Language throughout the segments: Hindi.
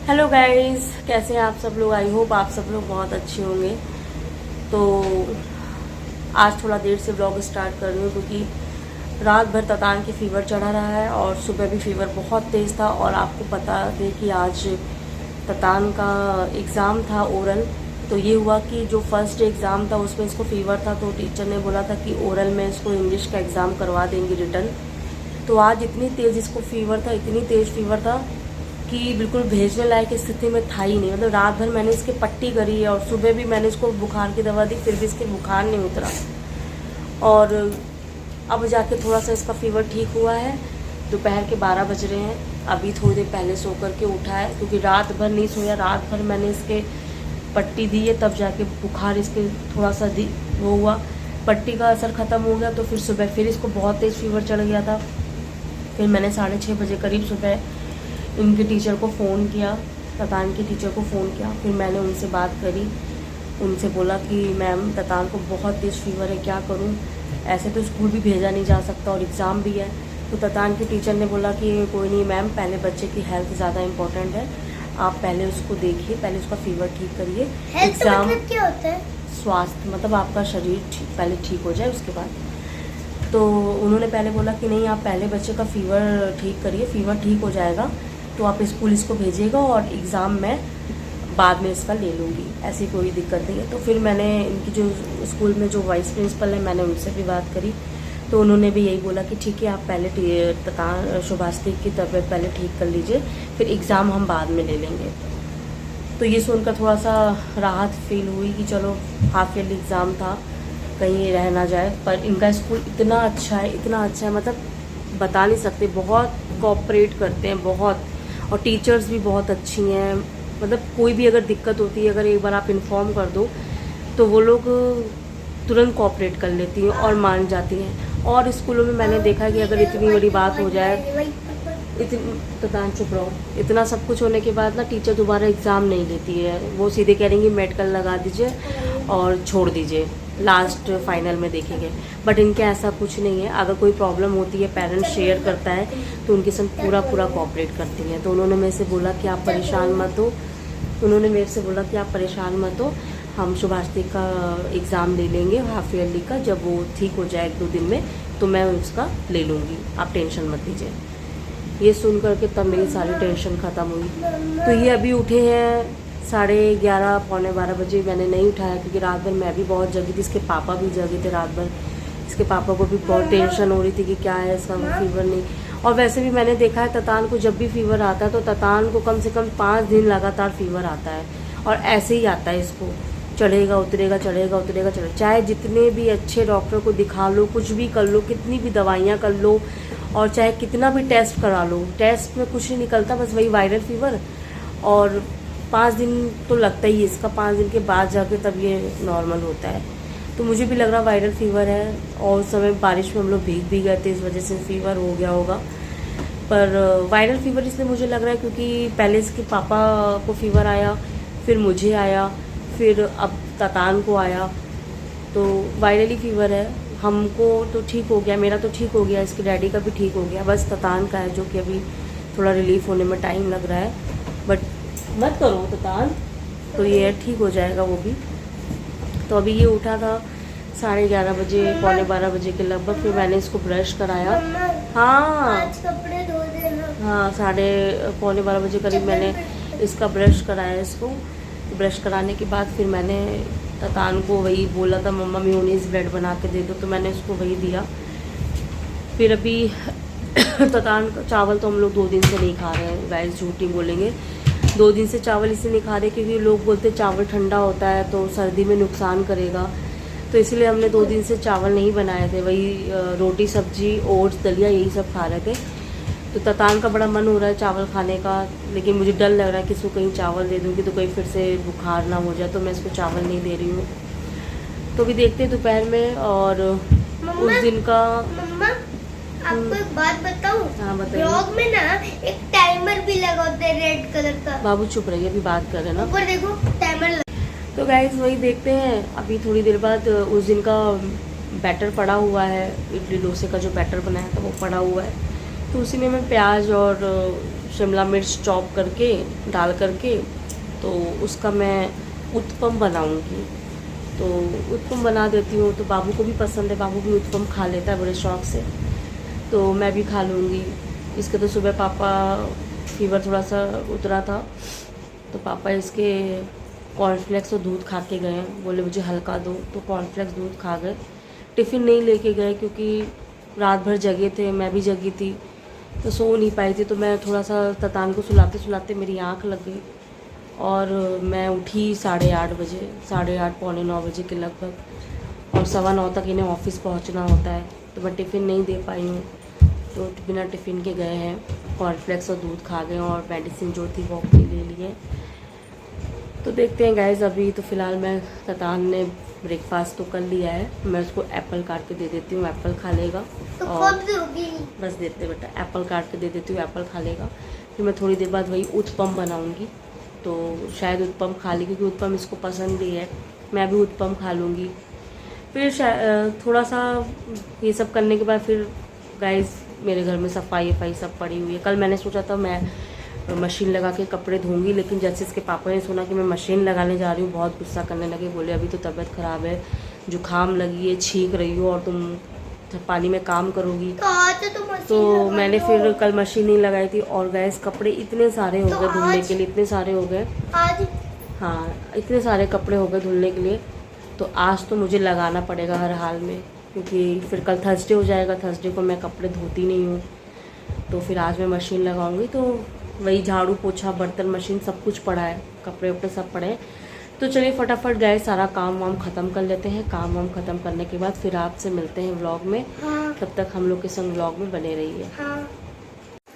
हेलो गाइस, कैसे हैं आप सब लोग। आई होप आप सब लोग बहुत अच्छे होंगे। तो आज थोड़ा देर से व्लॉग स्टार्ट कर रही हूँ क्योंकि रात भर ततान के फीवर चढ़ा रहा है और सुबह भी फीवर बहुत तेज़ था। और आपको बता दें कि आज ततान का एग्ज़ाम था ओरल। तो ये हुआ कि जो फर्स्ट एग्ज़ाम था उसमें इसको फीवर था, तो टीचर ने बोला था कि ओरल में इसको इंग्लिश का एग्ज़ाम करवा देंगे रिटर्न। तो आज इतनी तेज़ इसको फीवर था, इतनी तेज़ फीवर था कि बिल्कुल भेजने लायक स्थिति में था ही नहीं। मतलब रात भर मैंने इसकी पट्टी करी है और सुबह भी मैंने इसको बुखार की दवा दी, फिर भी इसके बुखार नहीं उतरा। और अब जाके थोड़ा सा इसका फीवर ठीक हुआ है। दोपहर के 12 बज रहे हैं, अभी थोड़ी देर पहले सो कर के उठा है क्योंकि रात भर नहीं सोया। रात भर मैंने इसके पट्टी दी है, तब जाके बुखार इसके थोड़ा सा वो हुआ। पट्टी का असर ख़त्म हो गया तो फिर सुबह फिर इसको बहुत तेज़ फीवर चढ़ गया था। फिर मैंने 6:30 बजे करीब सुबह इनके टीचर को फ़ोन किया, ततान के टीचर को फ़ोन किया। फिर मैंने उनसे बात करी, उनसे बोला कि मैम ततान को बहुत तेज़ फीवर है, क्या करूं। ऐसे तो स्कूल भी भेजा नहीं जा सकता और एग्ज़ाम भी है। तो ततान के टीचर ने बोला कि कोई नहीं मैम, पहले बच्चे की हेल्थ ज़्यादा इम्पोर्टेंट है, आप पहले उसको देखिए, पहले उसका फीवर ठीक करिए। एग्ज़ाम मतलब क्या होता है? स्वास्थ्य मतलब आपका शरीर पहले ठीक हो जाए उसके बाद। तो उन्होंने पहले बोला कि नहीं, आप पहले बच्चे का फ़ीवर ठीक करिए, फ़ीवर ठीक हो जाएगा तो आप स्कूल इसको भेजिएगा और एग्ज़ाम मैं बाद में इसका ले लूँगी, ऐसी कोई दिक्कत नहीं है। तो फिर मैंने इनकी जो स्कूल में जो वाइस प्रिंसिपल है, मैंने उनसे भी बात करी। तो उन्होंने भी यही बोला कि ठीक है, आप पहले ततान शुभास्ती की तबीयत पहले ठीक कर लीजिए, फिर एग्ज़ाम हम बाद में ले लेंगे। तो ये सुनकर थोड़ा सा राहत फील हुई कि चलो हाफ ईयरली एग्ज़ाम था, कहीं रह ना जाए। पर इनका स्कूल इतना अच्छा है, इतना अच्छा है, मतलब बता नहीं सकते। बहुत कोऑपरेट करते हैं, बहुत। और टीचर्स भी बहुत अच्छी हैं। मतलब कोई भी अगर दिक्कत होती है, अगर एक बार आप इन्फॉर्म कर दो तो वो लोग तुरंत कोऑपरेट कर लेती हैं और मान जाती हैं। और स्कूलों में मैंने देखा है कि अगर इतनी बड़ी बात हो जाए, ततान चुप रहो, इतना सब कुछ होने के बाद ना टीचर दोबारा एग्ज़ाम नहीं लेती है। वो सीधे कह रही मेडिकल लगा दीजिए और छोड़ दीजिए, लास्ट फाइनल में देखेंगे। बट इनके ऐसा कुछ नहीं है। अगर कोई प्रॉब्लम होती है, पेरेंट्स शेयर करता है तो उनके संग पूरा कोऑपरेट करती हैं। तो उन्होंने मेरे से बोला कि आप परेशान मत हो, उन्होंने मेरे से बोला कि आप परेशान मत हो, हम शुभास्ती का एग्ज़ाम ले लेंगे हाफ ईयरली का, जब वो ठीक हो जाए 1-2 दिन में तो मैं उसका ले लूँगी, आप टेंशन मत लीजिए। ये सुन करके तब मेरी सारी टेंशन ख़त्म हुई। तो ये अभी उठे हैं 11:30 पौने 12 बजे। मैंने नहीं उठाया क्योंकि रात भर मैं भी बहुत जगी थी, इसके पापा भी जगे थे रात भर। इसके पापा को भी बहुत टेंशन हो रही थी कि क्या है इसका फीवर नहीं। और वैसे भी मैंने देखा है ततान को जब भी फीवर आता है तो ततान को कम से कम 5 दिन लगातार फीवर आता है और ऐसे ही आता है इसको, चढ़ेगा उतरेगा, चढ़ेगा उतरेगा, चढ़ेगा। चाहे जितने भी अच्छे डॉक्टर को दिखा लो, कुछ भी कर लो, कितनी भी दवाइयाँ कर लो और चाहे कितना भी टेस्ट करा लो, टेस्ट में कुछ नहीं निकलता, बस वही वायरल फीवर। और 5 दिन तो लगता ही है इसका, 5 दिन के बाद जाके तब ये नॉर्मल होता है। तो मुझे भी लग रहा वायरल फीवर है। और उस समय बारिश में हम लोग भीग भी गए थे, इस वजह से फीवर हो गया होगा। पर वायरल फीवर इसलिए मुझे लग रहा है क्योंकि पहले इसके पापा को फीवर आया, फिर मुझे आया, फिर अब ततान को आया। तो वायरली फीवर है। हमको तो ठीक हो गया, मेरा तो ठीक हो गया, इसके डैडी का भी ठीक हो गया, बस ततान का है जो कि अभी थोड़ा रिलीफ होने में टाइम लग रहा है। बट मत करो ततान, तो ये ठीक हो जाएगा वो भी। तो अभी ये उठा था 11:30 बजे, पौने 12 बजे के लगभग। फिर मैंने इसको ब्रश कराया। हाँ आज कपड़े धो देना। हाँ, पौने 12 बजे करीब मैंने इसका ब्रश कराया। इसको ब्रश कराने के बाद फिर मैंने ततान को वही बोला था, मम्मा मेयोनीज ब्रेड बना के दे दो, तो मैंने उसको वही दिया। फिर अभी ततान का चावल तो हम लोग 2 दिन से नहीं खा रहे हैं, गाइस झूठ नहीं बोलेंगे। 2 दिन से चावल इसलिए नहीं खा रहे क्योंकि लोग बोलते चावल ठंडा होता है तो सर्दी में नुकसान करेगा। तो इसलिए हमने 2 दिन से चावल नहीं बनाए थे, वही रोटी सब्जी ओट्स दलिया यही सब खा रहे थे। तो ततान का बड़ा मन हो रहा है चावल खाने का, लेकिन मुझे डर लग रहा है कि इसको कहीं चावल दे दूँगी तो कहीं फिर से बुखार ना हो जाए, तो मैं इसको चावल नहीं दे रही हूँ। तो भी देखते हैं दोपहर में। और उस दिन का मम्मा, आपको एक बात बताऊं? हाँ बताइए। ब्लॉग में ना एक टाइमर भी लगा होता है रेड कलर का। बाबू चुप रहिए, अभी बात कर रहे हैं ना। ऊपर देखो टाइमर लगा। तो गाइस वही देखते हैं। अभी थोड़ी देर बाद उस दिन का बैटर पड़ा हुआ है, इडली डोसे का जो बैटर बनाया था वो पड़ा हुआ है, तो उसी में मैं प्याज और शिमला मिर्च चॉप करके डाल करके, तो उसका मैं उत्पम बनाऊंगी। तो उत्पम बना देती हूँ, तो बाबू को भी पसंद है, बाबू भी उत्पम खा लेता है बड़े शौक़ से, तो मैं भी खा लूँगी। इसके तो सुबह पापा फीवर थोड़ा सा उतरा था, तो पापा इसके कॉर्नफ्लेक्स और दूध खा के गए, बोले मुझे हल्का दो, तो कॉर्नफ्लेक्स दूध खा गए। टिफ़िन नहीं लेके गए क्योंकि रात भर जगे थे, मैं भी जगी थी, तो सो नहीं पाई थी। तो मैं थोड़ा सा ततान को सुलाते सुलाते मेरी आँख लग गई और मैं उठी 8:30 बजे, 8:30 पौने 9 बजे के लगभग, और 9:15 तक इन्हें ऑफिस पहुंचना होता है, तो मैं टिफ़िन नहीं दे पाई हूँ। तो बिना टिफ़िन के गए हैं, कॉर्नफ्लेक्स और दूध खा गए और मेडिसिन जो थी वो अपनी ले लिए। तो देखते हैं गाइस, अभी तो फ़िलहाल मैं ततान ने ब्रेकफास्ट तो कर लिया है, मैं उसको एप्पल काट के दे देती हूँ, एप्पल खा लेगा। तो और कब दोगी? बस देते बेटा, एप्पल काट के दे देती हूँ, एप्पल खा लेगा। फिर मैं थोड़ी देर बाद वही उत्पम बनाऊँगी, तो शायद उत्पम खा ली, क्योंकि उत्पम इसको पसंद भी है। मैं भी उत्पम खा लूँगी। फिर थोड़ा सा ये सब करने के बाद फिर गाइस मेरे घर में सफाई सब पड़ी हुई है। कल मैंने सोचा था मैं मशीन लगा के कपड़े धोऊंगी, लेकिन जैसे इसके पापा ने सुना कि मैं मशीन लगाने जा रही हूँ, बहुत गुस्सा करने लगे। बोले अभी तो तबीयत ख़राब है, जुकाम लगी है, छींक रही हो और तुम पानी में काम करोगी। तो मैंने फिर कल मशीन नहीं लगाई थी, और गैस कपड़े इतने सारे हो गए धुलने के लिए, इतने सारे हो गए आज। हाँ, इतने सारे कपड़े हो गए धुलने के लिए, तो आज तो मुझे लगाना पड़ेगा हर हाल में, क्योंकि फिर कल थर्सडे हो जाएगा, थर्सडे को मैं कपड़े धोती नहीं हूँ, तो फिर आज मैं मशीन लगाऊंगी। तो वही झाड़ू पोछा बर्तन मशीन सब कुछ पड़ा है, कपड़े उपड़े सब पड़े हैं। तो चलिए फटाफट गए सारा काम वाम ख़त्म कर लेते हैं। काम वाम ख़त्म करने के बाद फिर आपसे मिलते हैं व्लॉग में। हाँ। तब तक हम लोग के संग व्लॉग में बने रहिए। हाँ।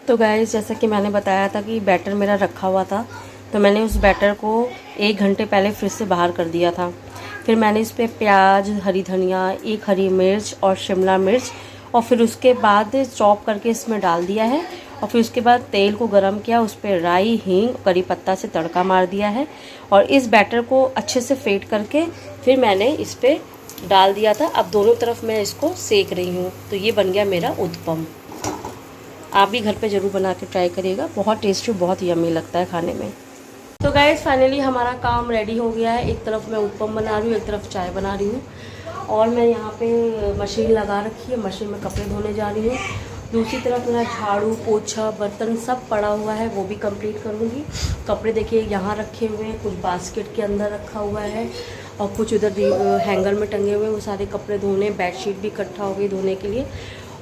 तो गाइस, जैसा कि मैंने बताया था कि बैटर मेरा रखा हुआ था, तो मैंने उस बैटर को 1 घंटे पहले फ्रिज से बाहर कर दिया था। फिर मैंने इस पर प्याज, हरी धनिया, 1 हरी मिर्च और शिमला मिर्च, और फिर उसके बाद चॉप करके इसमें डाल दिया है। और फिर उसके बाद तेल को गरम किया, उस पर राई, हींग, करी पत्ता से तड़का मार दिया है, और इस बैटर को अच्छे से फेंट करके फिर मैंने इस पर डाल दिया था। अब दोनों तरफ मैं इसको सेक रही हूँ। तो ये बन गया मेरा उत्पम। आप भी घर पे ज़रूर बना के ट्राई करिएगा, बहुत टेस्टी, बहुत यम्मी लगता है खाने में। तो गाइस फाइनली हमारा काम रेडी हो गया है। एक तरफ मैं उत्पम बना रही हूँ, एक तरफ चाय बना रही हूँ, और मैं यहाँ पे मशीन लगा रखी है, मशीन में कपड़े धोने जा रही हूँ। दूसरी तरफ मेरा झाड़ू पोछा बर्तन सब पड़ा हुआ है, वो भी कंप्लीट करूँगी। कपड़े देखिए यहाँ रखे हुए हैं, कुछ बास्केट के अंदर रखा हुआ है, और कुछ उधर हैंगर में टंगे हुए हैं, वो सारे कपड़े धोने। बेडशीट भी इकट्ठा हो गई धोने के लिए।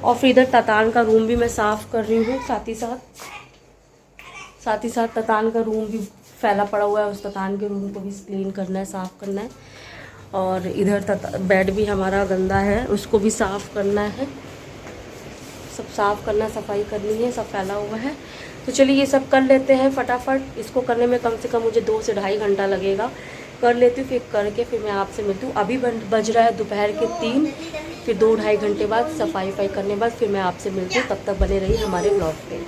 और फिर इधर ततान का रूम भी मैं साफ़ कर रही हूँ, साथ ही साथ ततान का रूम भी फैला पड़ा हुआ है, उस ततान के रूम को भी क्लीन करना है, साफ़ करना है। और इधर बेड भी हमारा गंदा है, उसको भी साफ़ करना है, सब साफ़ करना, सफाई करनी है, सब फैला हुआ है। तो चलिए ये सब कर लेते हैं फटाफट। इसको करने में कम से कम मुझे 2 से ढाई घंटा लगेगा। कर लेती हूँ, फिर करके फिर मैं आपसे मिलती हूँ। अभी बज रहा है दोपहर के 3, फिर 2 ढाई घंटे बाद सफाई करने बाद फिर मैं आपसे मिलती हूँ। तब तक बने रही हमारे ब्लॉग पे।